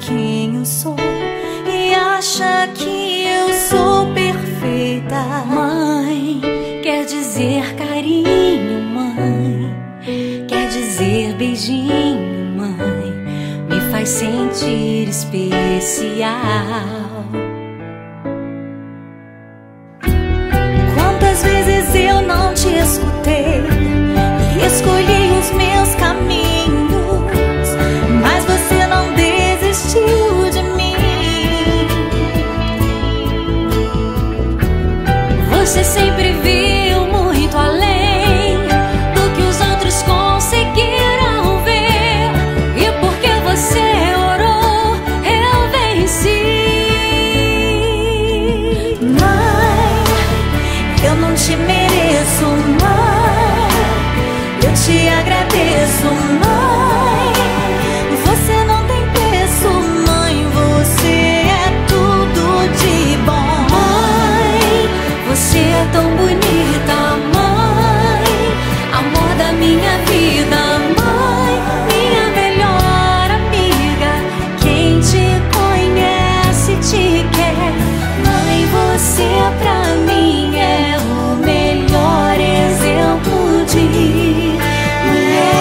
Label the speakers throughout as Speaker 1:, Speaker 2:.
Speaker 1: quem eu sou e acha que eu sou perfeita. Mãe, quer dizer carinho, mãe, quer dizer beijinho, mãe, me faz sentir especial. Quantas vezes eu não te escutei e escolhi os meus caminhos, mas você não desistiu de mim. Você sempre viu muito além do que os outros conseguiram ver, e porque você orou, eu venci. Mãe, eu não te mereço, mãe, eu te agradeço, mãe. Você não tem preço, mãe, você é tudo de bom. Mãe, você é tão bonita, mãe, amor da minha vida, mãe, minha melhor amiga. Quem te conhece te quer, mãe, você pra mim é o melhor exemplo de mulher.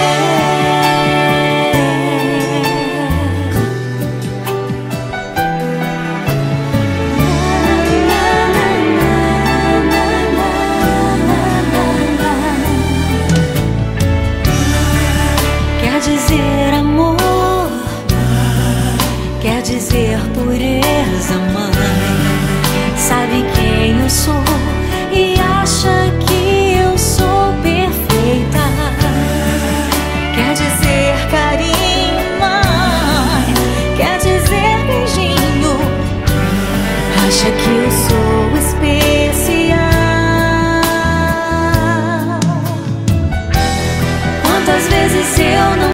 Speaker 1: Quer dizer amor, quer dizer pureza, mãe, sabe quem eu sou e acha que eu sou perfeita. Quer dizer carinho, mãe, quer dizer beijinho, acha que eu sou especial. Quantas vezes eu não